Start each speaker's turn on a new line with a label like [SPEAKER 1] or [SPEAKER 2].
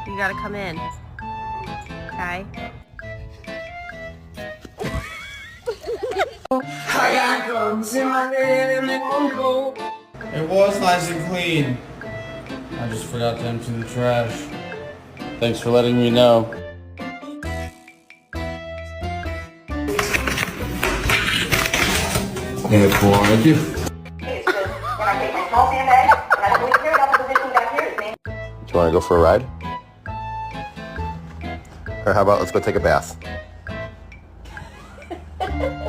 [SPEAKER 1] You gotta come in. Okay?
[SPEAKER 2] It was nice and clean. I just forgot to empty the trash. Thanks for letting me know. Yeah, cool. Thank you.
[SPEAKER 3] It's just when I take my small sandbag and I don't really care about the position back here, it's
[SPEAKER 4] Do you want to go for a ride? Or how about let's go take a bath?